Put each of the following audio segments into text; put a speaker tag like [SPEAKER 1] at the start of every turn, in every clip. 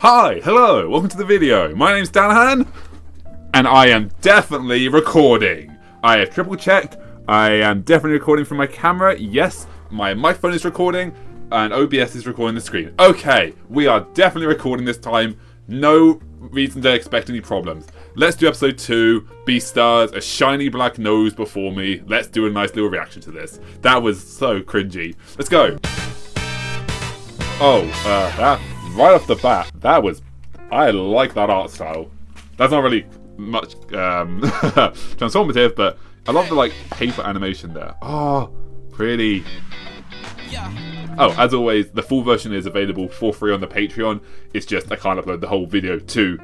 [SPEAKER 1] Hi, hello, welcome to the video. My name's Danahan, and I am definitely recording. I have triple checked. I am definitely recording from my camera. Yes, my microphone is recording, and OBS is recording the screen. Okay, we are definitely recording this time. No reason to expect any problems. Let's do episode 2, Beastars, a shiny black nose before me. Let's do a nice little reaction to this. That was so cringy. Let's go. Oh, that... right off the bat, I like that art style. That's not really much transformative, but I love the like paper animation there. Oh, pretty. Oh, as always, the full version is available for free on the Patreon. It's just I can't upload the whole video to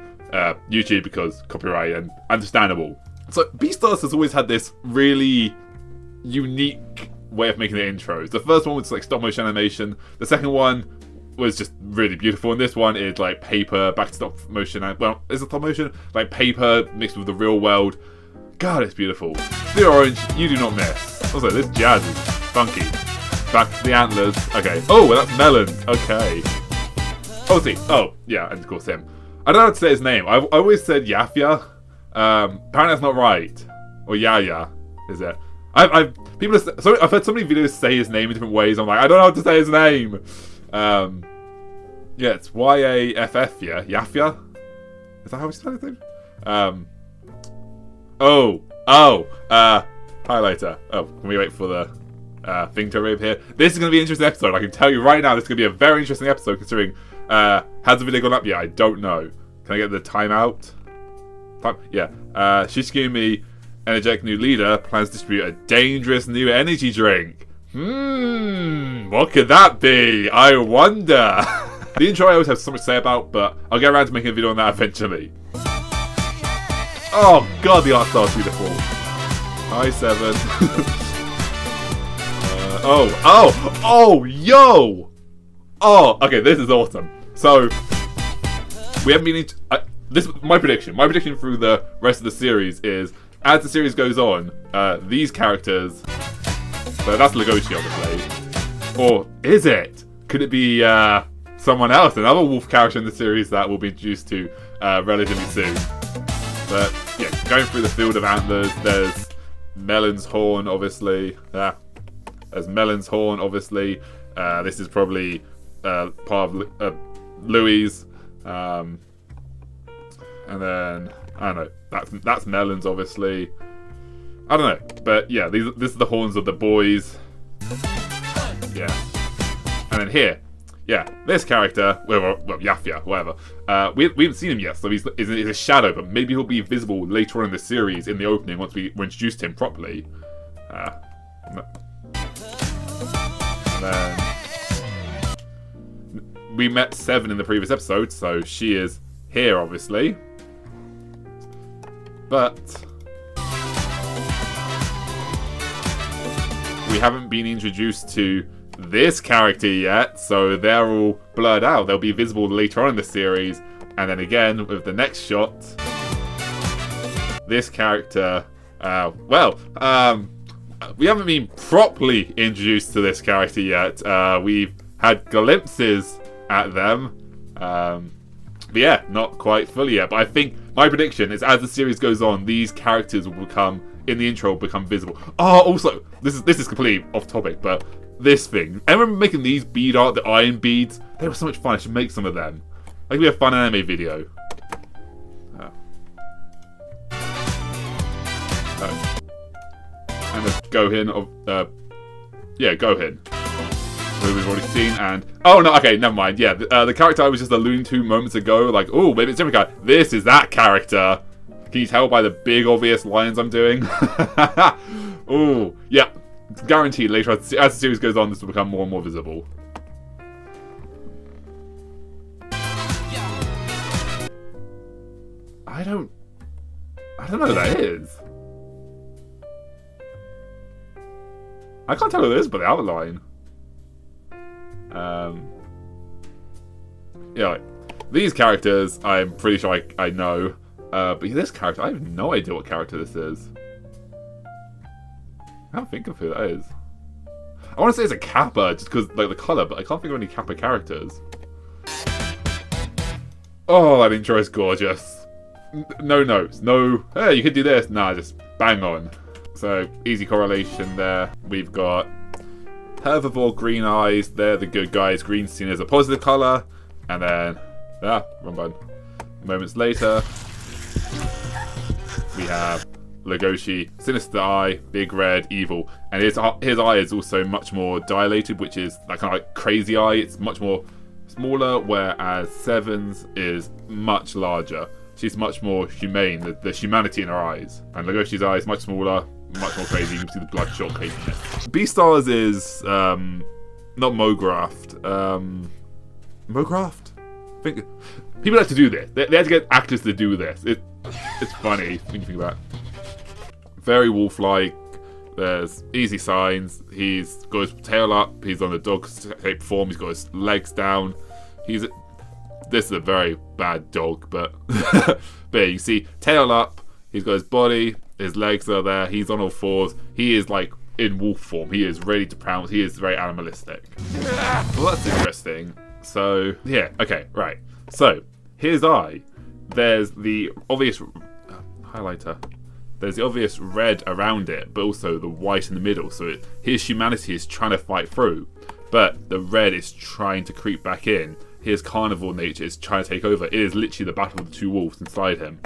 [SPEAKER 1] YouTube because copyright and understandable. So Beastars has always had this really unique way of making the intros. The first one was like stop motion animation. The second one was just really beautiful, and this one is like paper back to stop motion. And well, is it stop motion? Like paper mixed with the real world. God, it's beautiful. The orange, you do not miss. Also, this jazz is funky. Back to the antlers. Okay. Oh, well, that's melons. Okay. Oh, see. Oh, yeah, and of course him. I don't know how to say his name. I always said Yafia. Apparently that's not right. Or Yaya, is it? I've heard so many videos say his name in different ways. I'm like, I don't know how to say his name. Yeah, it's Y-A-F-F, yeah? Yafia? Is that how we spell his name? Highlighter. Oh, can we wait for the thing to arrive here? This is going to be an interesting episode. I can tell you right now, this is going to be a very interesting episode considering, has the video gone up yet? I don't know. Can I get the timeout? Yeah. Shishi-gumi, energetic new leader, plans to distribute a dangerous new energy drink. What could that be? I wonder. The intro I always have so much to say about, but I'll get around to making a video on that eventually. Oh god, the art style is beautiful. Hi, Seven. Yo! Oh, okay, this is awesome. So, we haven't been my prediction through the rest of the series is, as the series goes on, these characters... So that's Legoshi, obviously. Or is it? Could it be someone else, another wolf character in the series that will be introduced to relatively soon? But yeah, going through the field of antlers, there's Melon's horn, obviously. There's Melon's horn, obviously. This is probably part of Louis. And then I don't know. That's Melon's, obviously. I don't know, but yeah, this is the horns of the boys. Yeah. And then here, yeah, this character, well Yafia, whatever. We haven't seen him yet, so he's a shadow, but maybe he'll be visible later on in the series in the opening once we're introduced to him properly. And then we met Seven in the previous episode, so she is here, obviously. But we haven't been introduced to this character yet, so they're all blurred out. They'll be visible later on in the series, and then again with the next shot, this character. We haven't been properly introduced to this character yet. We've had glimpses at them, but yeah, not quite fully yet. But I think my prediction is, as the series goes on, these characters will become. In the intro, become visible. Oh, also, this is completely off topic, but this thing. I remember making these bead art, the iron beads. They were so much fun. I should make some of them. That could be a fun anime video. And there's Gohan of Gohan, who we've already seen. And oh no, okay, never mind. Yeah, the character I was just alluding to moments ago. Like, oh, maybe it's a different guy. This is that character. Can you tell by the big obvious lines I'm doing? Oh, yeah. Guaranteed later as the series goes on, this will become more and more visible. I don't know who that is. I can't tell who it is by the outline. Yeah, like, these characters I'm pretty sure I know. But this character, I have no idea what character this is. I can't think of who that is. I want to say it's a Kappa, just because like the colour, but I can't think of any Kappa characters. Oh, that intro is gorgeous. No notes. No, hey, you could do this. Nah, just bang on. So, easy correlation there. We've got herbivore green eyes. They're the good guys. Green seen as a positive colour. And then, wrong button. Moments later, we have Legoshi, sinister eye, big red, evil. And his eye is also much more dilated, which is that kind of like crazy eye. It's much more smaller, whereas Seven's is much larger. She's much more humane, the humanity in her eyes. And Legoshi's eye is much smaller, much more crazy. You can see the bloodshot craziness. Beastars is not Mographed. Mographed? I think people like to do this. They had to get actors to do this. It's funny when you think about it. Very wolf-like. There's easy signs. He's got his tail up. He's on the dog-shaped form. He's got his legs down. This is a very bad dog, but but yeah, you see tail up. He's got his body. His legs are there. He's on all fours. He is like in wolf form. He is ready to pounce. He is very animalistic. Well, that's interesting. So yeah, okay, right. So his eye. There's the obvious highlighter. There's the obvious red around it, but also the white in the middle. So his humanity is trying to fight through, but the red is trying to creep back in. His carnivore nature is trying to take over. It is literally the battle of the two wolves inside him.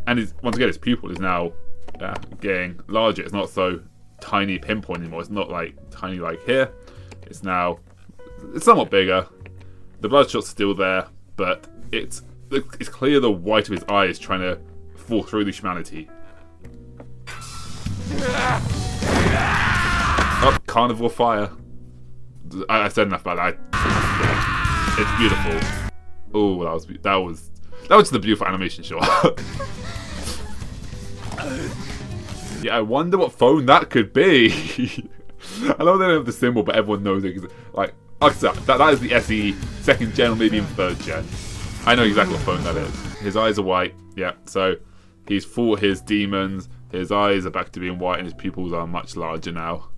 [SPEAKER 1] And once again, his pupil is now getting larger. It's not so tiny pinpoint anymore. It's not like tiny like here. It's somewhat bigger. The bloodshot's still there, but it's clear the white of his eye is trying to fall through the humanity. Oh, carnivore fire. I said enough about that. It's beautiful. Oh, that was just a beautiful animation shot. Yeah, I wonder what phone that could be. I know they don't have the symbol, but everyone knows it. Like I said, that is the SE 2nd gen or maybe even 3rd gen. I know exactly what phone that is. His eyes are white. Yeah, so he's fought his demons. His eyes are back to being white, and his pupils are much larger now.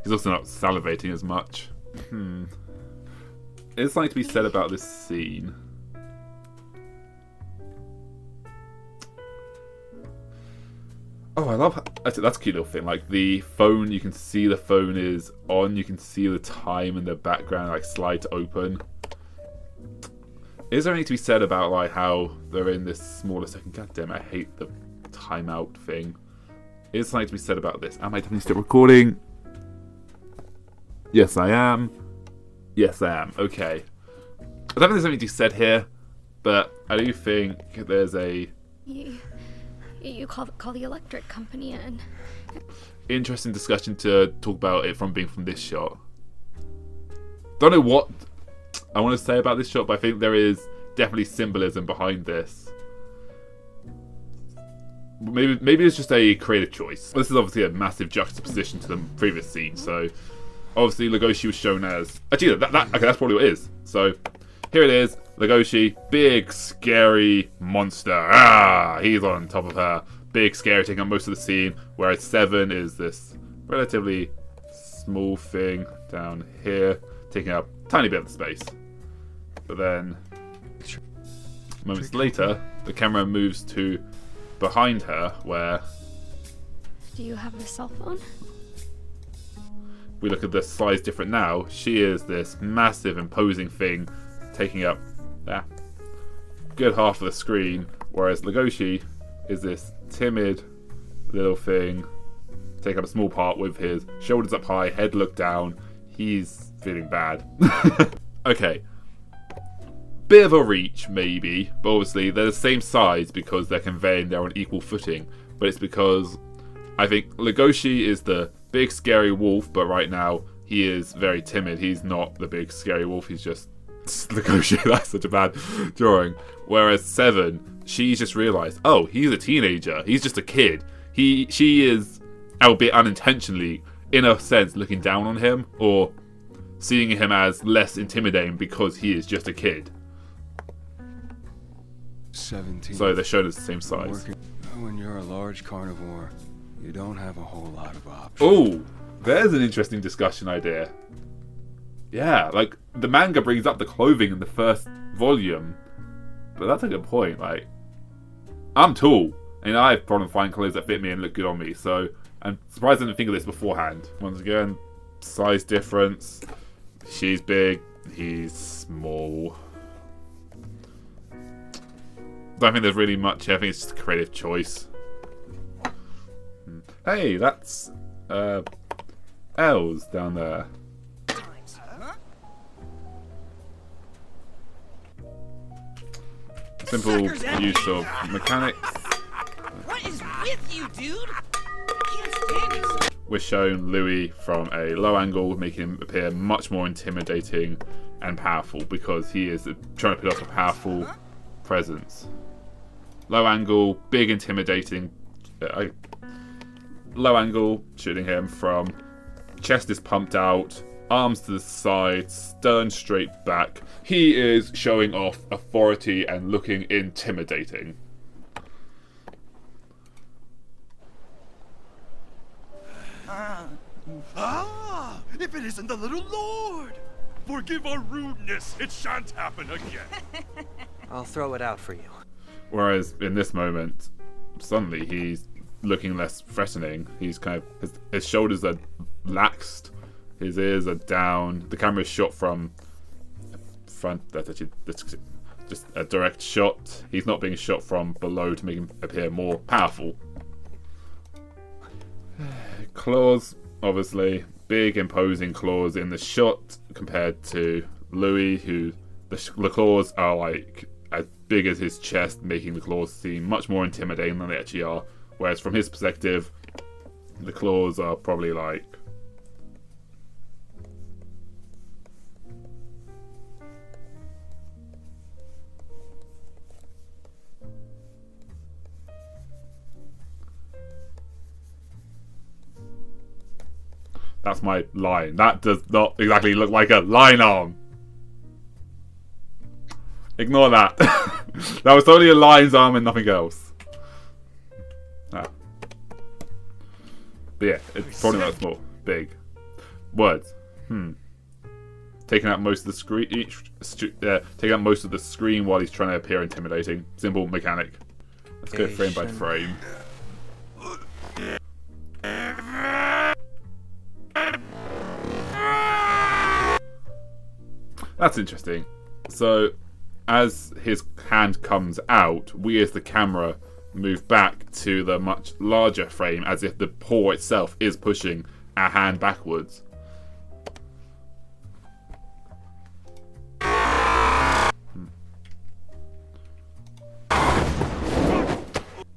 [SPEAKER 1] He's also not salivating as much. There's something to be said about this scene. Oh, I love that's a cute little thing. Like the phone, you can see the phone is on. You can see the time in the background, like slide to open. Is there anything to be said about like how they're in this smaller second? God damn, I hate the timeout thing. Is something to be said about this? Am I definitely still recording? Yes, I am. Yes, I am. Okay. I don't think there's something to be said here, but I do think there's a...
[SPEAKER 2] You call the electric company in.
[SPEAKER 1] Interesting discussion to talk about it from this shot. Don't know what I want to say about this shot, but I think there is definitely symbolism behind this. Maybe it's just a creative choice. This is obviously a massive juxtaposition to the previous scene, so obviously Legoshi was shown as... Actually, okay, that's probably what it is. So, here it is. Legoshi, big, scary monster. He's on top of her. Big, scary, taking up most of the scene. Whereas Seven is this relatively small thing down here, taking up a tiny bit of the space. But then, moments later, the camera moves to behind her, where...
[SPEAKER 2] Do you have a cell phone?
[SPEAKER 1] We look at the size different now. She is this massive, imposing thing, taking up good half of the screen, whereas Legoshi is this timid little thing, taking up a small part with his shoulders up high, head looked down. He's feeling bad. Okay. Bit of a reach, maybe, but obviously they're the same size because they're conveying they're on equal footing. But it's because I think Legoshi is the big scary wolf, but right now he is very timid. He's not the big scary wolf, he's just Legoshi. That's such a bad drawing. Whereas Seven, she's just realised, oh, he's a teenager. He's just a kid. She is, albeit unintentionally, in a sense, looking down on him or seeing him as less intimidating because he is just a kid.
[SPEAKER 3] 17.
[SPEAKER 1] So they're shown as the same size.
[SPEAKER 3] When you're a large carnivore, you don't have a whole lot of options.
[SPEAKER 1] Oh, there's an interesting discussion idea. Yeah, like the manga brings up the clothing in the first volume, But that's a good point. Like, I'm tall, and I have problem finding clothes that fit me and look good on me. So I'm surprised I didn't think of this beforehand. Once again, size difference. She's big, he's small. Don't think there's really much here. I think it's just a creative choice. Hey, that's Els down there. Simple use of mechanics.
[SPEAKER 4] What is with you, dude? I can't stand you so.
[SPEAKER 1] We're shown Louis from a low angle, making him appear much more intimidating and powerful because he is trying to put off a powerful presence. Low angle, big, intimidating. Low angle, shooting him from chest is pumped out, arms to the side, stern straight back. He is showing off authority and looking intimidating.
[SPEAKER 5] If it isn't the little lord! Forgive our rudeness, it shan't happen again.
[SPEAKER 6] I'll throw it out for you.
[SPEAKER 1] Whereas in this moment, suddenly he's looking less threatening. He's kind of his shoulders are laxed, his ears are down. The camera is shot from front. That's just a direct shot. He's not being shot from below to make him appear more powerful. Claws, obviously, big imposing claws in the shot compared to Louis, who the claws are like as big as his chest, making the claws seem much more intimidating than they actually are. Whereas from his perspective, the claws are probably like that's my line. That does not exactly look like a line arm. Ignore that. That was totally a lion's arm and nothing else. Ah. But yeah, it's probably not small. Big. Words. Taking out most of the screen. Taking out most of the screen while he's trying to appear intimidating. Simple mechanic. Let's go frame by frame. That's interesting. So, as his hand comes out, we as the camera move back to the much larger frame as if the paw itself is pushing our hand backwards.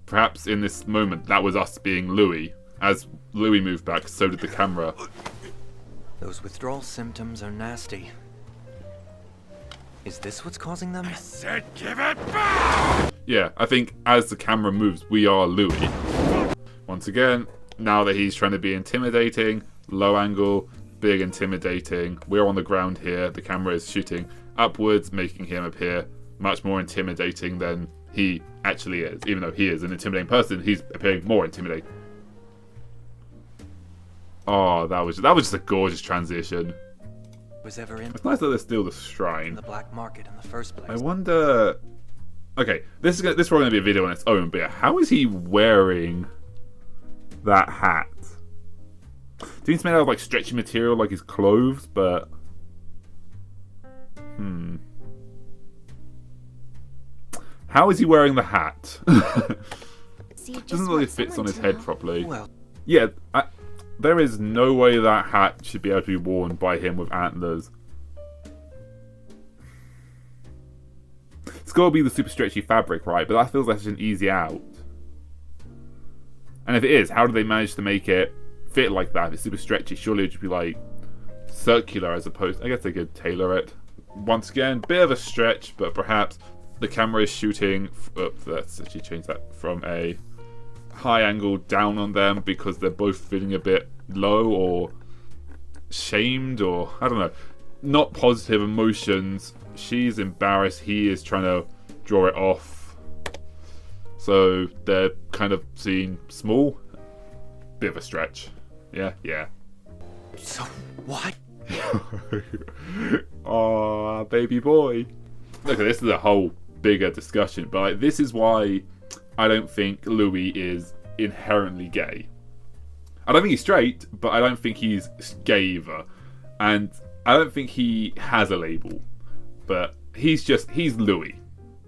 [SPEAKER 1] Perhaps in this moment that was us being Louis. As Louis moved back, so did the camera.
[SPEAKER 6] Those withdrawal symptoms are nasty. Is this what's causing them?
[SPEAKER 5] I said give it back!
[SPEAKER 1] Yeah, I think as the camera moves, we are Louis. Once again, now that he's trying to be intimidating, low angle, big intimidating, we're on the ground here, the camera is shooting upwards, making him appear much more intimidating than he actually is. Even though he is an intimidating person, he's appearing more intimidating. Oh, that was just a gorgeous transition.
[SPEAKER 6] Was ever in
[SPEAKER 1] It's nice that there's still the shrine.
[SPEAKER 6] the black market in the first place?
[SPEAKER 1] I wonder. Okay, this is probably going to be a video on its own, but yeah, how is he wearing that hat? Do you think it's made out of like stretchy material, like his clothes? But how is he wearing the hat?
[SPEAKER 2] See, just
[SPEAKER 1] Doesn't really
[SPEAKER 2] want
[SPEAKER 1] fits on
[SPEAKER 2] someone
[SPEAKER 1] his
[SPEAKER 2] to
[SPEAKER 1] head
[SPEAKER 2] know.
[SPEAKER 1] properly.
[SPEAKER 6] Well,
[SPEAKER 1] Yeah, there is no way that hat should be able to be worn by him with antlers. It's got to be the super stretchy fabric, right? But that feels like such an easy out. And if it is, how do they manage to make it fit like that? If it's super stretchy, surely it should be like circular as opposed. I guess they could tailor it. Once again, bit of a stretch, but perhaps the camera is shooting. Let's actually change that from a high angle down on them because they're both feeling a bit low or shamed or I don't know, not positive emotions. She's embarrassed, he is trying to draw it off, so they're kind of seen small. Bit of a stretch. Yeah.
[SPEAKER 6] so what?
[SPEAKER 1] Oh, baby boy. Look, this is a whole bigger discussion. But like, this is why I don't think Louis is inherently gay. I don't think he's straight, but I don't think he's gay either. And I don't think he has a label. But he's Louis.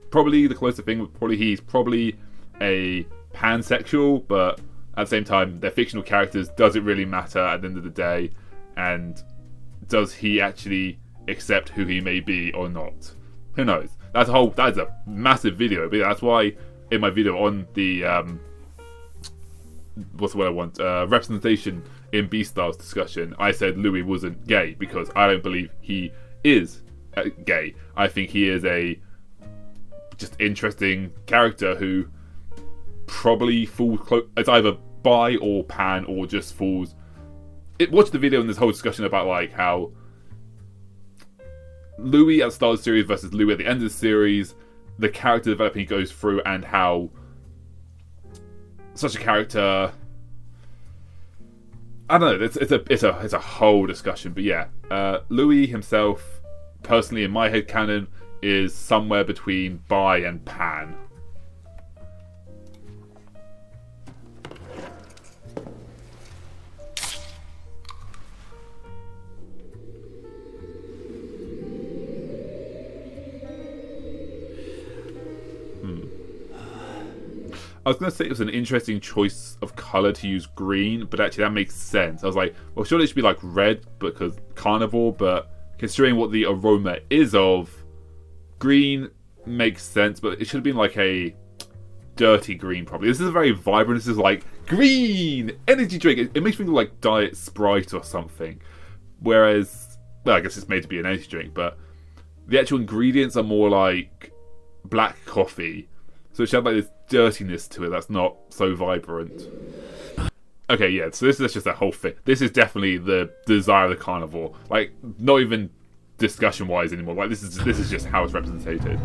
[SPEAKER 1] Probably the closer thing, he's probably a pansexual, but at the same time, they're fictional characters. Does it really matter at the end of the day? And does he actually accept who he may be or not? Who knows? That's a massive video, but that's why in my video on the what's the word I want? Representation in Beastars discussion, I said Louis wasn't gay because I don't believe he is gay. I think he is a just interesting character who probably falls it's either bi or pan or just falls. Watch the video in this whole discussion about like how Louis at the start of the series versus Louis at the end of the series, the character development he goes through, and how such a character, I don't know, it's a whole discussion. But yeah, Louis himself, personally in my head canon, is somewhere between bi and pan. I was going to say it was an interesting choice of colour to use green, but actually that makes sense. I was like, well, surely it should be like red because carnivore, but considering what the aroma is of, green makes sense, but it should have been like a dirty green probably. This is very vibrant. This is like green energy drink. It makes me think like Diet Sprite or something. Whereas, well, I guess it's made to be an energy drink, but the actual ingredients are more like black coffee. So it should have like this dirtiness to it that's not so vibrant. Okay, yeah, so this is just that whole thing. This is definitely the desire of the carnivore. Like, not even discussion-wise anymore. Like, this is just how it's represented.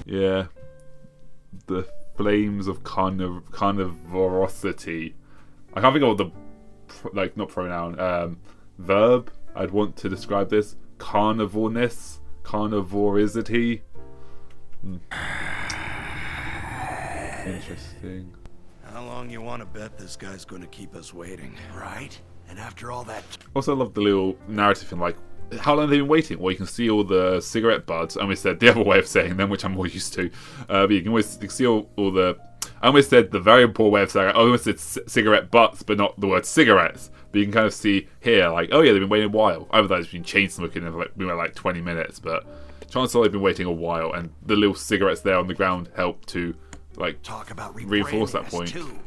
[SPEAKER 1] Yeah. The flames of carnivorosity. I can't think of what the, not pronoun, verb I'd want to describe this. Carnivoreness. Carnivoricity. Interesting.
[SPEAKER 5] How long you want to bet this guy's going to keep us waiting?
[SPEAKER 7] Right? And after all that...
[SPEAKER 1] Also, I love the little narrative thing, like, how long have they been waiting? Well, you can see all the cigarette butts. I almost said the other way of saying them, which I'm more used to. But you can see all the... I almost said the very poor way of saying it. I almost said cigarette butts, but not the word cigarettes. But you can kind of see here, like, oh yeah, they've been waiting a while. I thought it's been chain smoking and been like 20 minutes, but chances are they've been waiting a while, and the little cigarettes there on the ground help to, like,
[SPEAKER 7] talk about
[SPEAKER 1] reinforce that point.
[SPEAKER 7] Too.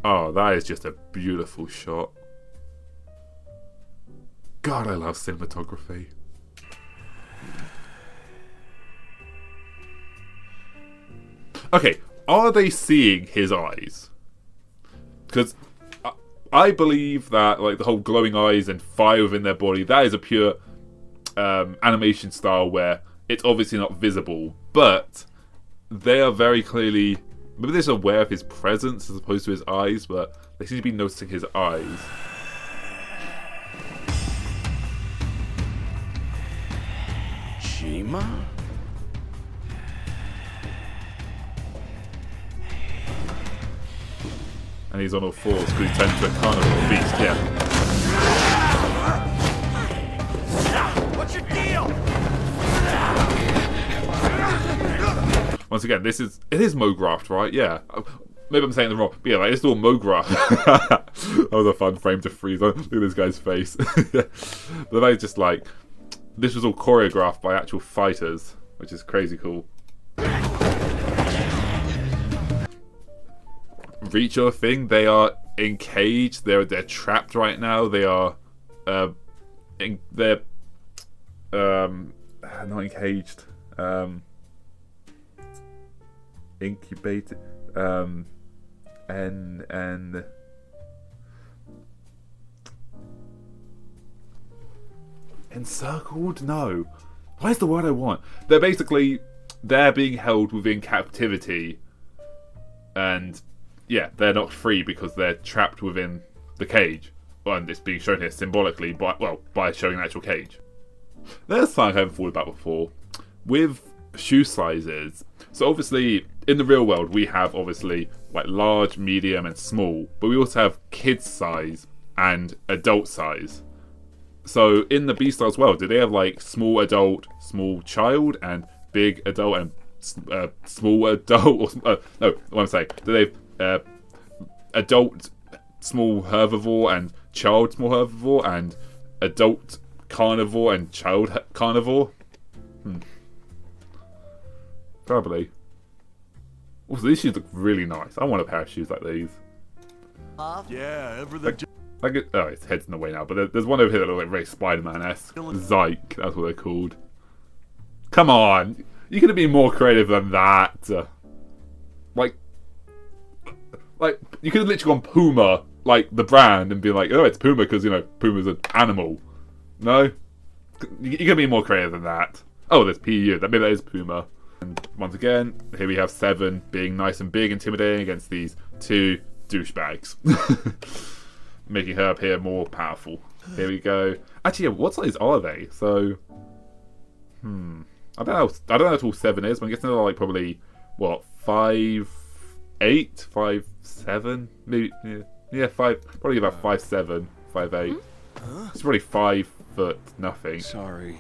[SPEAKER 1] Oh, that is just a beautiful shot. God, I love cinematography. Okay, are they seeing his eyes? Because I believe that, like, the whole glowing eyes and fire within their body, that is a pure animation style where it's obviously not visible, but they are very clearly, maybe they're just aware of his presence as opposed to his eyes, but they seem to be noticing his eyes.
[SPEAKER 5] Shima?
[SPEAKER 1] And he's on all fours because he's turned into a carnivore beast, yeah.
[SPEAKER 7] What's your deal?
[SPEAKER 1] Once again, it is Mograft, right? Yeah. Maybe I'm saying it wrong, but yeah, like, it's all Mograft. That was a fun frame to freeze on. Look at this guy's face. But they just like, this was all choreographed by actual fighters, which is crazy cool. Reach your thing, they are encaged, they're trapped right now, they are not encaged, incubated, and encircled? No. What is the word I want? They're being held within captivity, and yeah, they're not free because they're trapped within the cage. And it's being shown here symbolically by showing an actual cage. There's something I haven't thought about before. With shoe sizes, so obviously in the real world we have obviously like large, medium and small, but we also have kids size and adult size. So in the Beastars world, do they have like small adult, small child and big adult and small adult? Or, no, what I'm saying, do they have adult small herbivore and child small herbivore and adult carnivore and child carnivore? Probably. Also, these shoes look really nice. I want a pair of shoes like these.
[SPEAKER 7] Yeah, everything.
[SPEAKER 1] Oh, its head's in the way now, but there's one over here that looks like very Spider-Man-esque. Zyke, that's what they're called. Come on! You could have been more creative than that. Like, you could have literally gone Puma, like the brand, and been like, oh, it's Puma because, you know, Puma's an animal. No? You could be more creative than that. Oh, there's PU. Maybe that is Puma. And once again, here we have Seven being nice and big, intimidating against these two douchebags. Making her appear more powerful. Here we go. Actually, yeah, what size are they? So, I don't know how tall Seven is, but I'm guessing they're like probably, what, 5'8", 5'7", maybe, yeah, probably about 5'7", 5'8". It's probably 5 foot nothing.
[SPEAKER 3] Sorry.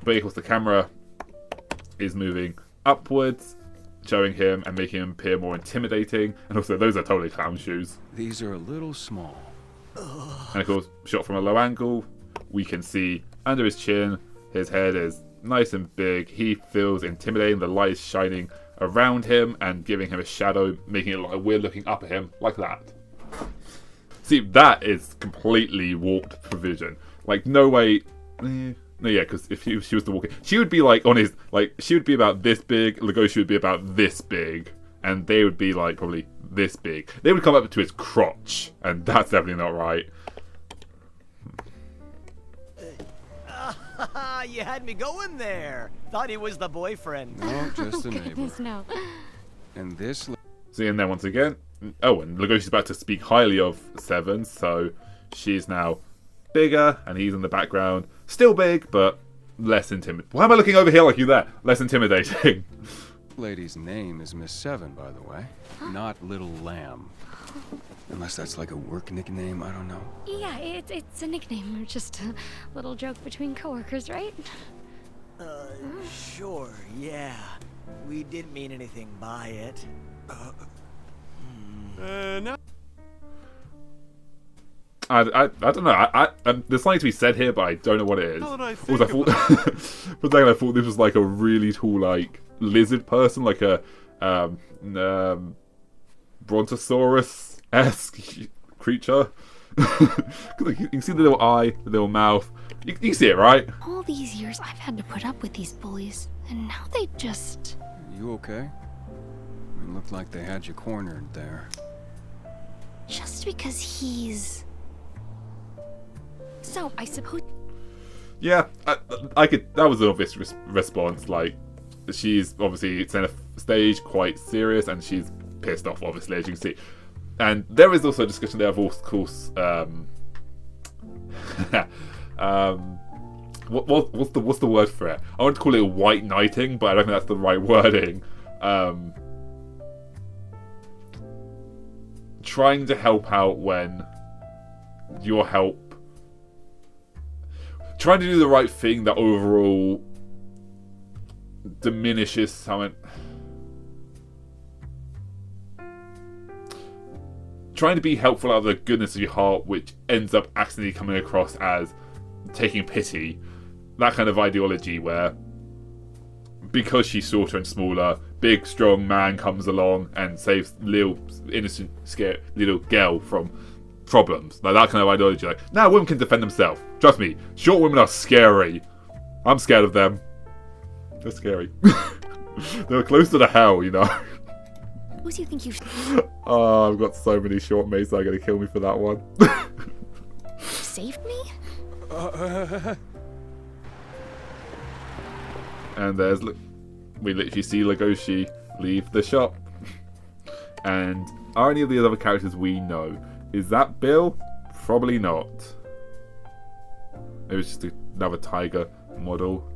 [SPEAKER 1] But of course the camera is moving upwards, showing him and making him appear more intimidating. And also those are totally clown shoes.
[SPEAKER 3] These are a little small.
[SPEAKER 1] And of course, shot from a low angle, we can see under his chin, his head is nice and big. He feels intimidating. The light is shining around him and giving him a shadow, making it look like we're looking up at him, like that. See, that is completely warped provision. Like, no way. No, yeah, because if she was to walk in, she would be like on his, like, she would be about this big, Legoshi would be about this big, and they would be like probably this big. They would come up to his crotch, and that's definitely not right.
[SPEAKER 8] You had me going there. Thought he was the boyfriend.
[SPEAKER 3] No, just a neighbor.
[SPEAKER 2] Goodness, no.
[SPEAKER 3] And this...
[SPEAKER 1] See, and then once again, oh, and Legoshi's about to speak highly of Seven, so she's now bigger, and he's in the background. Still big, but less intimidating. Why am I looking over here like you there? Less intimidating.
[SPEAKER 3] lady's name is Miss Seven, by the way. Not Little Lamb. Unless that's like a work nickname, I don't know.
[SPEAKER 2] Yeah, it's a nickname, just a little joke between coworkers, right?
[SPEAKER 8] Sure, yeah. We didn't mean anything by it.
[SPEAKER 5] No.
[SPEAKER 1] I don't know. There's something to be said here, but I don't know what it is.
[SPEAKER 5] Now that I
[SPEAKER 1] Also, I thought, for a second, I thought this was like a really tall, like lizard person, like a brontosaurus-esque creature. You can see the little eye, the little mouth. You can see it, right?
[SPEAKER 2] All these years I've had to put up with these bullies, and now they just...
[SPEAKER 3] You okay? It looked like they had you cornered there.
[SPEAKER 2] Just because he's... So, I suppose...
[SPEAKER 1] Yeah, I could. That was an obvious response. Like, she's obviously center stage, quite serious, and she's pissed off, obviously, as you can see. And there is also a discussion there of, course, what's the word for it? I want to call it white knighting, but I don't think that's the right wording. Trying to help out when your help... Trying to do the right thing that overall diminishes someone... Trying to be helpful out of the goodness of your heart, which ends up accidentally coming across as taking pity. That kind of ideology where, because she's shorter and smaller, big strong man comes along and saves little innocent scared little girl from problems. Like that kind of ideology. Like, now women can defend themselves. Trust me, short women are scary. I'm scared of them. They're scary. They're close to the hell, you know.
[SPEAKER 2] Who do you think you should...
[SPEAKER 1] Oh, I've got so many short mates that are going to kill me for that one.
[SPEAKER 2] Saved me?
[SPEAKER 1] And we literally see Legoshi leave the shop. And are any of the other characters we know? Is that Bill? Probably not. Maybe it's just another tiger model.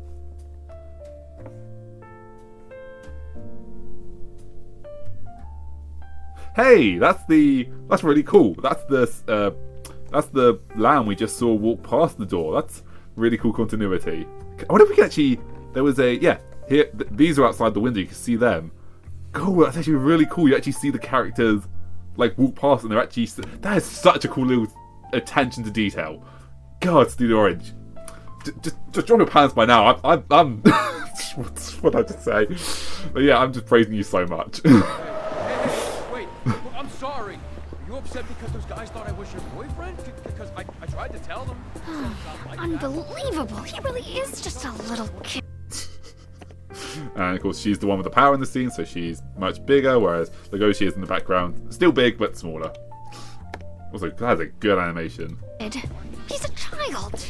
[SPEAKER 1] Hey, that's really cool. That's the lamb we just saw walk past the door. That's really cool continuity. I wonder if we can actually. There was here. These are outside the window. You can see them. Cool. That's actually really cool. You actually see the characters like walk past, and they're actually. That is such a cool little attention to detail. God, Steve Orange. Just drop your pants by now. I'm what I just say. But yeah, I'm just praising you so much.
[SPEAKER 3] Wait, I'm sorry. Are you upset because those guys thought I was your boyfriend? Because I tried to tell them.
[SPEAKER 2] Unbelievable. He really is just a little kid.
[SPEAKER 1] And of course, she's the one with the power in the scene, so she's much bigger, whereas Legoshi is in the background, still big but smaller. Also, that has a good animation.
[SPEAKER 2] He's a child.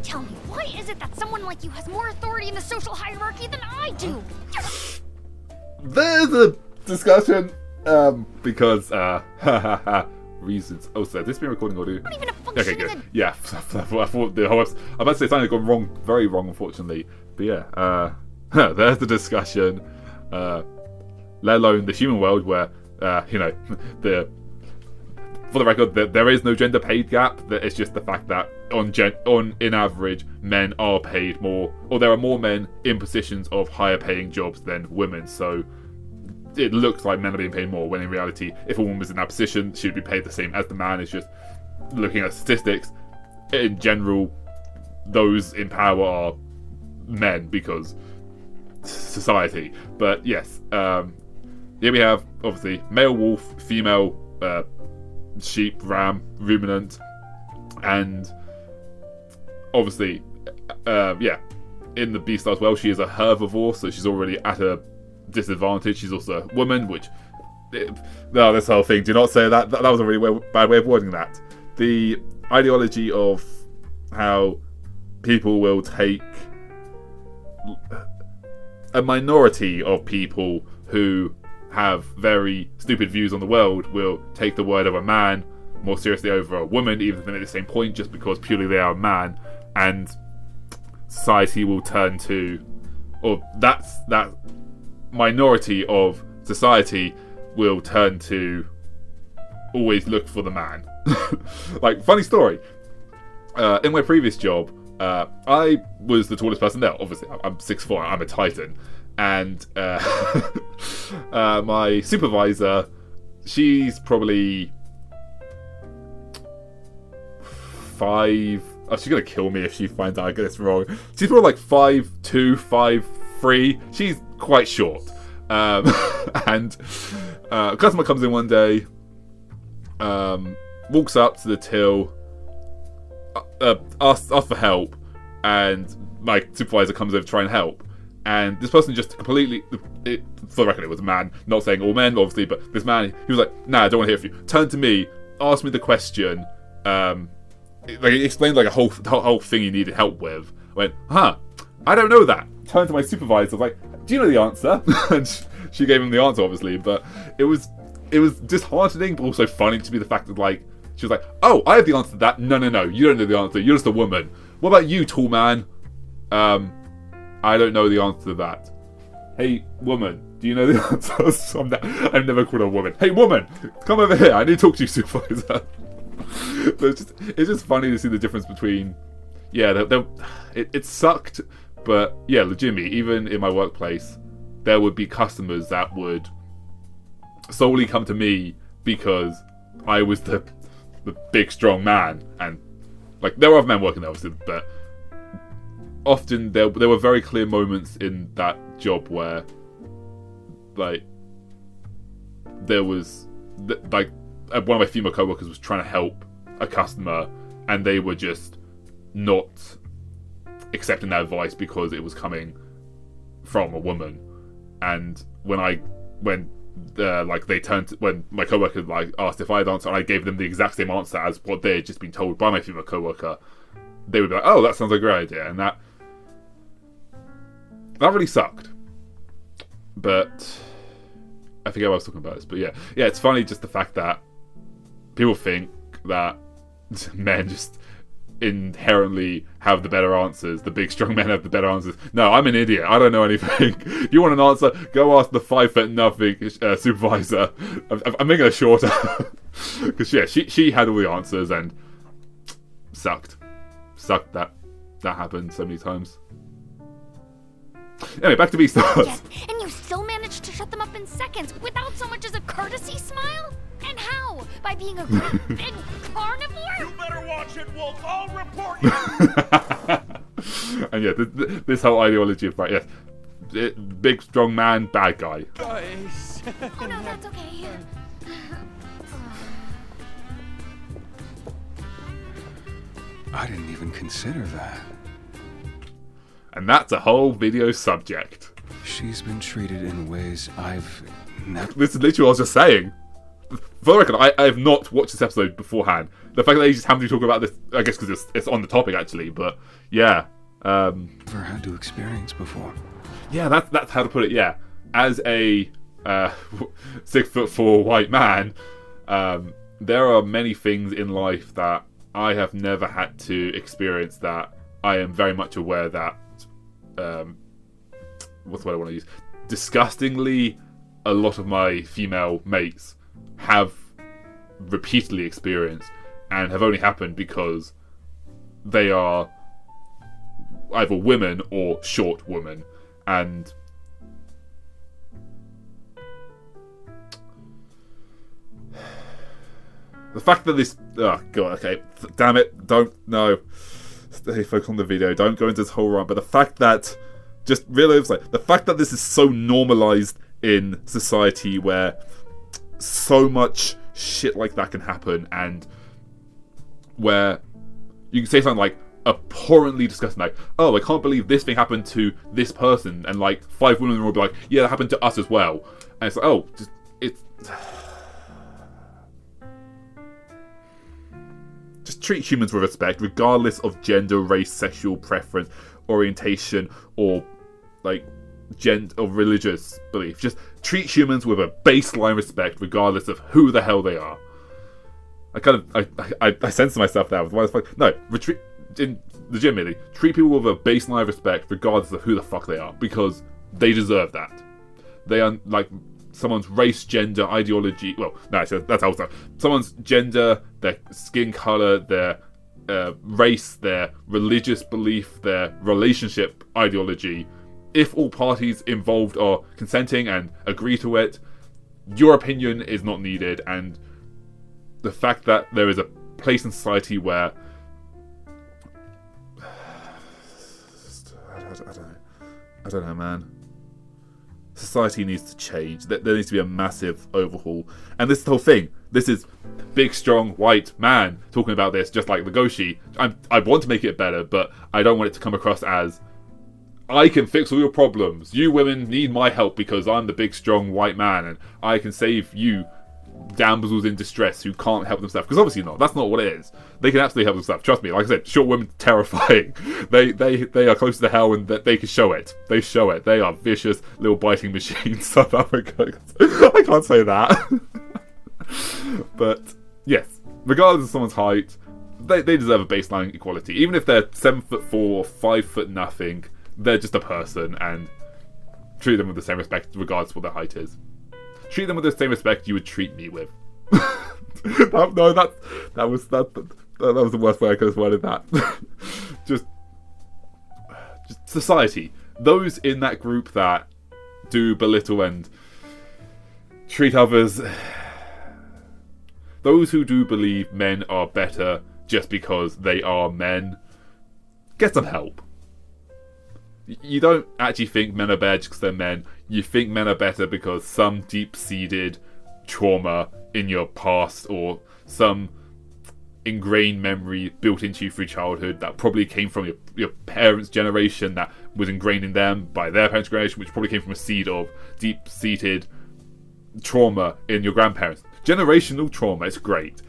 [SPEAKER 2] Tell me, why is it that someone like you has more authority in the social hierarchy than I do?
[SPEAKER 1] There's a discussion, because, reasons. Oh, so this been recording audio?
[SPEAKER 2] Not even a function.
[SPEAKER 1] Okay, good. Yeah, I thought the whole episode, I'm about to say something had gone wrong, very wrong, unfortunately. But yeah, there's the discussion. Let alone the human world where, for the record, there is no gender pay gap. It's just the fact that in average, men are paid more, or there are more men in positions of higher paying jobs than women. So it looks like men are being paid more, when in reality, if a woman was in that position, she'd be paid the same as the man. It's just looking at statistics. In general, those in power are men because society. But yes, here we have obviously male wolf, female sheep, ram, ruminant, and obviously, in the Beastars well, she is a herbivore, so she's already at a disadvantage. She's also a woman, which no, this whole thing. Do not say that. That was a really bad way of wording that. The ideology of how people will take a minority of people who have very stupid views on the world will take the word of a man more seriously over a woman, even if they make the same point, just because purely they are a man, and society will turn to, or that minority of society will turn to always look for the man. Like, funny story, in my previous job, I was the tallest person there. Obviously, I'm 6'4", I'm a titan. And my supervisor, she's probably 5... Oh, she's going to kill me if she finds out I get this wrong. She's probably like 5'2", 5'3". She's quite short. And a customer comes in one day, walks up to the till, asks for help, and my supervisor comes over to try and help. And this person just completely, for the record, it was a man, not saying all men, obviously, but this man, he was like, nah, I don't want to hear from you. Turned to me, asked me the question, he explained like a whole thing he needed help with. I went, I don't know that. Turned to my supervisor, like, do you know the answer? And she gave him the answer, obviously, but it was disheartening, but also funny to be the fact that, like, she was like, oh, I have the answer to that. No, you don't know the answer. You're just a woman. What about you, tall man? I don't know the answer to that. Hey, woman, do you know the answer? I've never called her a woman. Hey, woman, come over here. I need to talk to you, supervisor. But it's just funny to see the difference between... Yeah, it sucked, but yeah, legitimately, even in my workplace, there would be customers that would solely come to me because I was the big, strong man. And, like, there were other men working there, obviously, but often there were very clear moments in that job where, like, there was, like, one of my female co-workers was trying to help a customer, and they were just not accepting that advice because it was coming from a woman. And when my co-worker like asked if I had answered, and I gave them the exact same answer as what they had just been told by my female co-worker, they would be like, oh, that sounds like a great idea. And that really sucked. But I forget what I was talking about this, but yeah, it's funny just the fact that people think that men just inherently have the better answers. The big strong men have the better answers. No, I'm an idiot. I don't know anything. If you want an answer, go ask the 5'0" supervisor. I'm making it shorter because she had all the answers and sucked that happened so many times. Anyway, back to Beastars.
[SPEAKER 2] Yes, and you still managed to shut them up in seconds without so much as a courtesy smile? And how? By being a great big carnivore?
[SPEAKER 5] You better watch it, Wolf. I'll report you.
[SPEAKER 1] And yeah, this whole ideology of big strong man, bad guy.
[SPEAKER 3] Guys.
[SPEAKER 2] Oh no, that's okay.
[SPEAKER 3] I didn't even consider that.
[SPEAKER 1] And that's a whole video subject.
[SPEAKER 3] She's been treated in ways I've never...
[SPEAKER 1] This is literally what I was just saying. For the record, I have not watched this episode beforehand. The fact that they just happen to talk about this, I guess because it's on the topic actually, but yeah.
[SPEAKER 3] never had to experience before.
[SPEAKER 1] Yeah, that's how to put it, yeah. As a 6'4" white man, there are many things in life that I have never had to experience that I am very much aware that, what's the word I want to use? Disgustingly, a lot of my female mates have repeatedly experienced and have only happened because they are either women or short women. And the fact that this... Oh, God, okay. Damn it. Don't... No. Stay focused on the video. Don't go into this whole run. But the fact that... Just realize, like, the fact that this is so normalized in society where so much shit like that can happen, and where you can say something like abhorrently disgusting, like, oh, I can't believe this thing happened to this person, and like 5 women will be like, yeah, that happened to us as well. And it's like, oh, just treat humans with respect, regardless of gender, race, sexual preference, orientation, or like gender or religious belief. Just treat humans with a baseline respect, regardless of who the hell they are. I censor myself there. No, legitimately, treat people with a baseline of respect, regardless of who the fuck they are, because they deserve that. They are like someone's race, gender, ideology. Well, no, that's also someone's gender, their skin color, their race, their religious belief, their relationship ideology. If all parties involved are consenting and agree to it, your opinion is not needed. And the fact that there is a place in society where I don't know, man. Society needs to change. There needs to be a massive overhaul. And this is the whole thing. This is big, strong, white man talking about this, just like Legoshi. I want to make it better, but I don't want it to come across as, I can fix all your problems. You women need my help because I'm the big, strong, white man, and I can save you damsels in distress who can't help themselves. Because obviously not. That's not what it is. They can absolutely help themselves. Trust me. Like I said, short women, terrifying. They are close to hell, and they can show it. They show it. They are vicious little biting machines. I can't say that. But yes, regardless of someone's height, they deserve a baseline equality. Even if they're 7'4" or 5' nothing, they're just a person, and treat them with the same respect regardless of what their height is. Treat them with the same respect you would treat me with. That was the worst way I could have worded that. just society. Those in that group that do belittle and treat others. Those who do believe men are better just because they are men, get some help. You don't actually think men are better just because they're men. You think men are better because some deep-seated trauma in your past, or some ingrained memory built into you through childhood that probably came from your parents' generation, that was ingrained in them by their parents' generation, which probably came from a seed of deep-seated trauma in your grandparents. Generational trauma, it's great.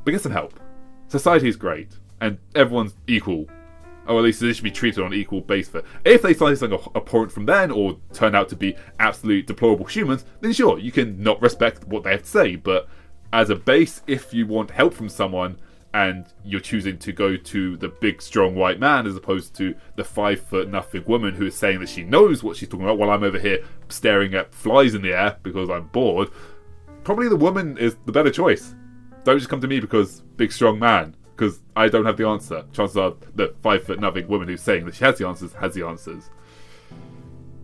[SPEAKER 1] But get some help. Society is great, and everyone's equal. or at least they should be treated on an equal basis. If they find something abhorrent from then, or turn out to be absolute deplorable humans, then sure, you can not respect what they have to say. But as a base, if you want help from someone and you're choosing to go to the big strong white man as opposed to the 5'0" woman who is saying that she knows what she's talking about while I'm over here staring at flies in the air because I'm bored, probably the woman is the better choice. Don't just come to me because big strong man, because I don't have the answer. Chances are the 5'0" woman who's saying that she has the answers.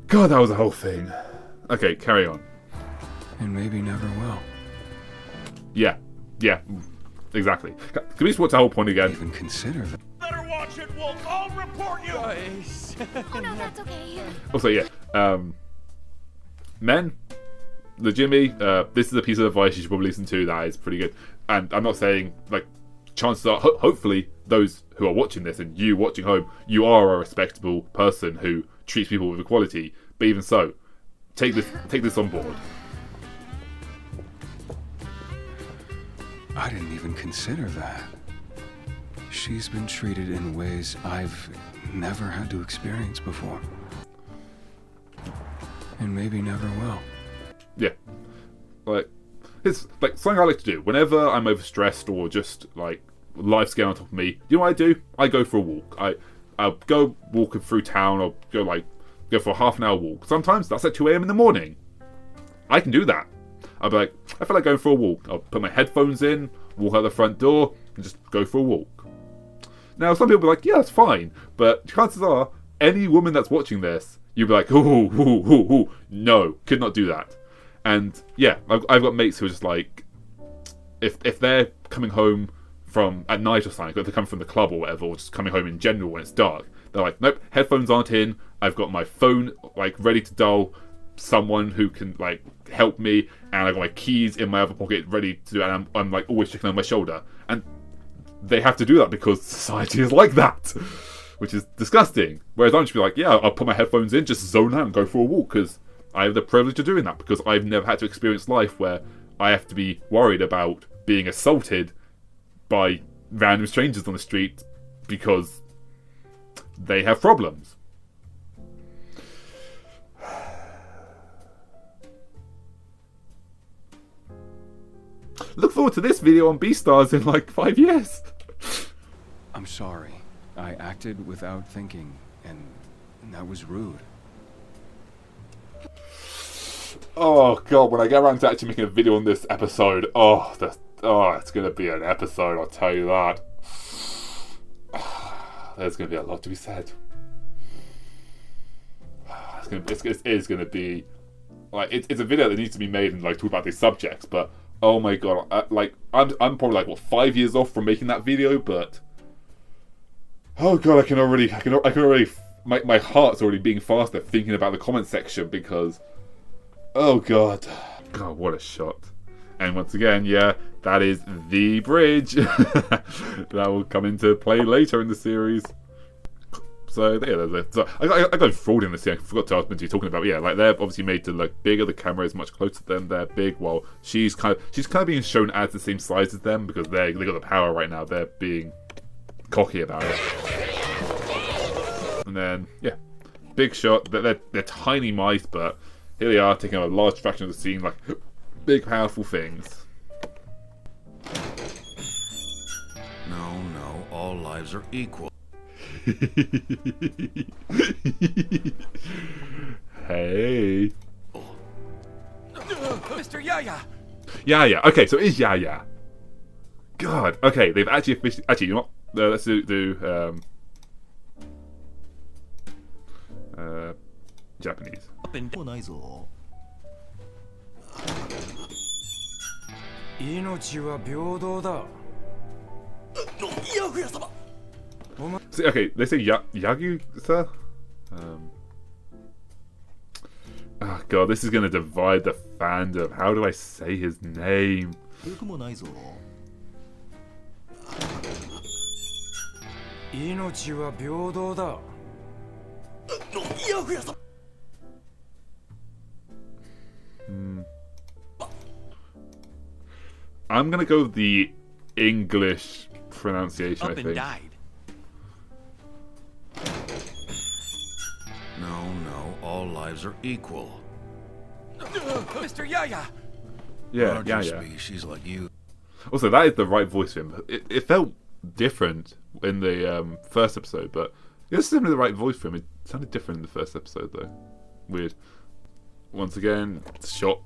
[SPEAKER 1] God, that was a whole thing. Okay, carry on.
[SPEAKER 3] And maybe never will.
[SPEAKER 1] Yeah, exactly. Can we just watch the whole point again?
[SPEAKER 3] Even consider that.
[SPEAKER 5] Better watch it, we'll all report you!
[SPEAKER 2] Oh no, that's okay.
[SPEAKER 1] Also, yeah, men, legitimately, this is a piece of advice you should probably listen to. That is pretty good. And I'm not saying, like, chances are, hopefully, those who are watching this and you watching home, you are a respectable person who treats people with equality. But even so, take this on board.
[SPEAKER 3] I didn't even consider that. She's been treated in ways I've never had to experience before. And maybe never will.
[SPEAKER 1] Yeah. Like, it's like something I like to do. Whenever I'm overstressed or just, like, life's getting on top of me, you know what I do? I go for a walk. I'll go walking through town, or go for a half an hour walk. Sometimes that's at 2 AM in the morning. I can do that. I'll be like, I feel like going for a walk. I'll put my headphones in, walk out the front door, and just go for a walk. Now, some people will be like, yeah, that's fine. But chances are, any woman that's watching this, you'll be like, ooh, no, could not do that. And yeah, I've got mates who are just like, if they're coming home from at night or something, if they're coming from the club or whatever, or just coming home in general when it's dark, they're like, nope, headphones aren't in. I've got my phone like ready to dial someone who can like help me, and I've got my keys in my other pocket ready to do it, and I'm like always checking on my shoulder. And they have to do that because society is like that, which is disgusting. Whereas I'm just be like, yeah, I'll put my headphones in, just zone out and go for a walk, because I have the privilege of doing that, because I've never had to experience life where I have to be worried about being assaulted by random strangers on the street because they have problems. Look forward to this video on Beastars in like 5 years.
[SPEAKER 3] I'm sorry. I acted without thinking, and that was rude.
[SPEAKER 1] Oh god, when I get around to actually making a video on this episode, it's gonna be an episode, I'll tell you that. There's gonna be a lot to be said. It is gonna be like it's a video that needs to be made and like talk about these subjects, but oh my god, I'm probably like 5 years off from making that video, but oh god, I can already my heart's already beating faster thinking about the comment section, because oh god, what a shot. And once again, yeah, that is the bridge that will come into play later in the series. So yeah, so I got fraud in this thing. I forgot to ask you talking about. Yeah, like they're obviously made to look bigger. The camera is much closer to them. They're big, while she's kind of being shown as the same size as them because they got the power right now. They're being cocky about it. And then yeah, big shot. They're tiny mice, but here they are taking a large fraction of the scene, like big powerful things.
[SPEAKER 7] No, all lives are equal.
[SPEAKER 1] Hey.
[SPEAKER 5] Mr. Yaya!
[SPEAKER 1] Yaya. Okay, so it is Yaya. God. Okay, they've actually officially. Actually, you know what? Let's do Japanese. See, okay, they say Yagu-sa? Oh god, this is gonna divide the fandom. How do I say his name? I'm gonna go with the English pronunciation, I think.
[SPEAKER 5] Died.
[SPEAKER 7] all lives are equal.
[SPEAKER 5] Mr. Yaya!
[SPEAKER 1] Yeah,
[SPEAKER 7] Larger
[SPEAKER 1] yeah, yeah.
[SPEAKER 7] species like you.
[SPEAKER 1] Also, that is the right voice for him. It felt different in the first episode, but it's definitely the right voice for him. It sounded different in the first episode, though. Weird. Once again, shot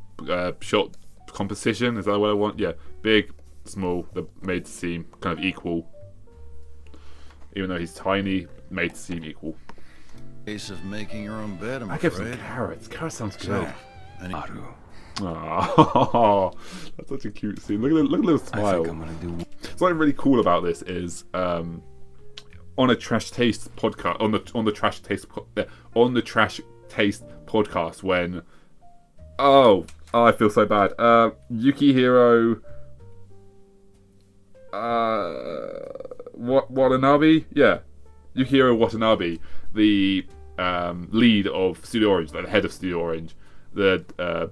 [SPEAKER 1] composition. Is that what I want? Yeah, big, small. They're made to seem kind of equal. Even though he's tiny, made to seem equal.
[SPEAKER 7] Case of making your own bed, I'm
[SPEAKER 1] I give some
[SPEAKER 7] afraid.
[SPEAKER 1] carrots. Carrots sounds good.
[SPEAKER 7] And
[SPEAKER 3] Haru.
[SPEAKER 1] Oh, that's such a cute scene. Look at the little
[SPEAKER 3] I
[SPEAKER 1] smile.
[SPEAKER 3] think I'm gonna do.
[SPEAKER 1] Something really cool about this is on a Trash Taste podcast, on the Trash Taste podcast, when I feel so bad. Yukihiro Watanabe, yeah, Yukihiro Watanabe, the lead of Studio Orange, like the head of Studio Orange, the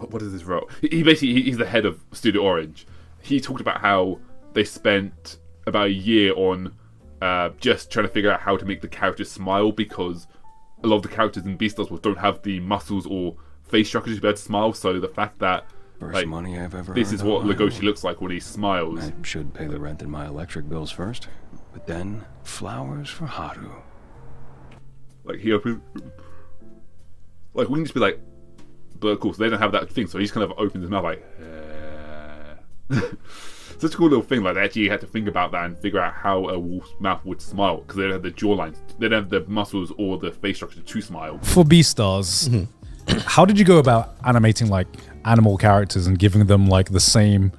[SPEAKER 1] what is his role? He's the head of Studio Orange. He talked about how they spent about a year on just trying to figure out how to make the characters smile, because a lot of the characters in Beastars don't have the muscles or face structures to be able to smile. So the fact that
[SPEAKER 3] First money I've ever
[SPEAKER 1] this
[SPEAKER 3] earned
[SPEAKER 1] is what
[SPEAKER 3] on my
[SPEAKER 1] Legoshi
[SPEAKER 3] own.
[SPEAKER 1] looks like when he smiles.
[SPEAKER 3] I should pay the rent and my electric bills first, but then flowers for Haru.
[SPEAKER 1] Like he opens, like we can just be like, but of course they don't have that thing, so he's kind of opens his mouth like. Such a cool little thing. Like they actually had to think about that and figure out how a wolf's mouth would smile, because they don't have the jawlines, they don't have the muscles or the face structure to smile.
[SPEAKER 9] For Beastars, how did you go about animating like animal characters and giving them like the same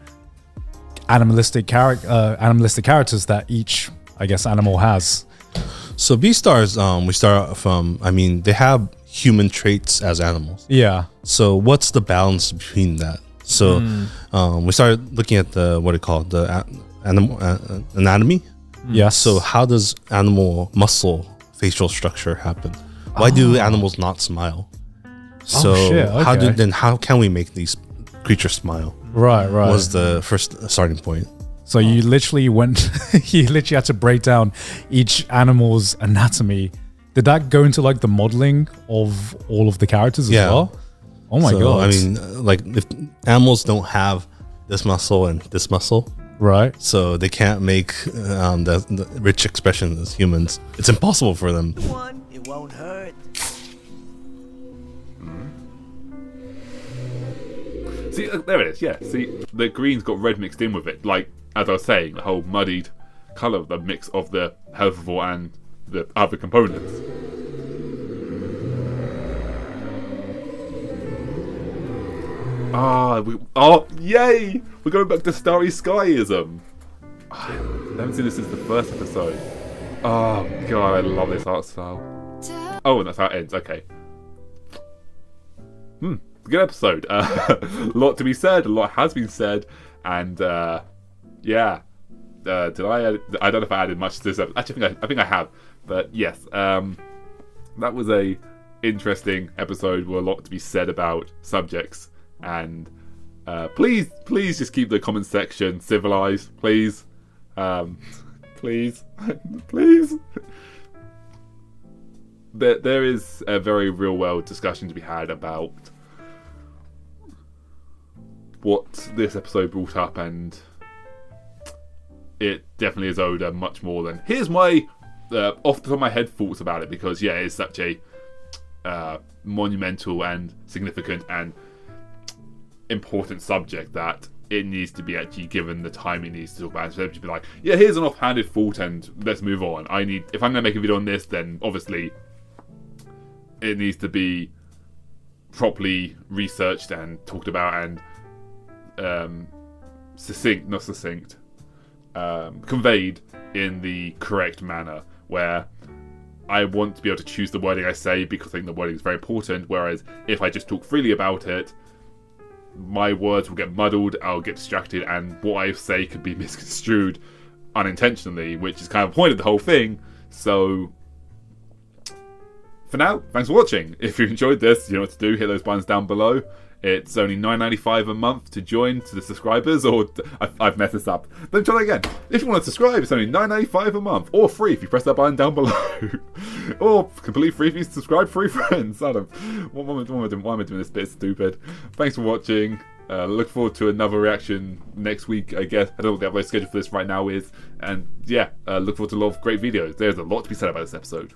[SPEAKER 9] animalistic characters that each, I guess, animal has?
[SPEAKER 10] So Beastars, we start from, I mean, they have human traits as animals.
[SPEAKER 9] Yeah.
[SPEAKER 10] So what's the balance between that? So we started looking at the, what do you call it, the animal anatomy.
[SPEAKER 9] Yes.
[SPEAKER 10] So how does animal muscle facial structure happen? Why do animals not smile? So
[SPEAKER 9] shit, okay.
[SPEAKER 10] how can we make these creatures smile?
[SPEAKER 9] Right.
[SPEAKER 10] Was the first starting point.
[SPEAKER 9] So you literally you literally had to break down each animal's anatomy. Did that go into like the modeling of all of the characters as well? Oh my god.
[SPEAKER 10] I mean, like if animals don't have this muscle and this muscle,
[SPEAKER 9] right?
[SPEAKER 10] So they can't make the rich expressions as humans. It's impossible for them.
[SPEAKER 8] One, it won't hurt.
[SPEAKER 1] See, there it is. Yeah. See, the green's got red mixed in with it. Like as I was saying, the whole muddied color, the mix of the herbivore and the other components. Yay! We're going back to Starry Skyism. I haven't seen this since the first episode. Oh god, I love this art style. Oh, and that's how it ends. Okay. Good episode. A lot to be said. A lot has been said, and yeah. Did I? I don't know if I added much to this episode. Actually, I think I have. But yes, that was a interesting episode with a lot to be said about subjects. And please just keep the comment section civilized, please. Please. There is a very real world discussion to be had about what this episode brought up, and it definitely is owed much more than here's my off the top of my head thoughts about it, because yeah, it's such a monumental and significant and important subject that it needs to be actually given the time it needs to talk about. Instead of just be like, yeah, here's an offhanded thought and let's move on. If I'm going to make a video on this, then obviously it needs to be properly researched and talked about and conveyed in the correct manner, where I want to be able to choose the wording I say because I think the wording is very important, whereas if I just talk freely about it, my words will get muddled, I'll get distracted, and what I say could be misconstrued unintentionally, which is kind of the point of the whole thing. So for now, thanks for watching. If you enjoyed this, you know what to do, hit those buttons down below. It's only $9.95 a month to join to the subscribers, or I've messed this up. Let me try that again. If you want to subscribe, it's only $9.95 a month, or free if you press that button down below, or completely free if you subscribe free friends. I don't. Why am I doing this bit stupid? Thanks for watching. Look forward to another reaction next week, I guess. I don't know what the upload schedule for this right now is, and yeah, look forward to a lot of great videos. There's a lot to be said about this episode.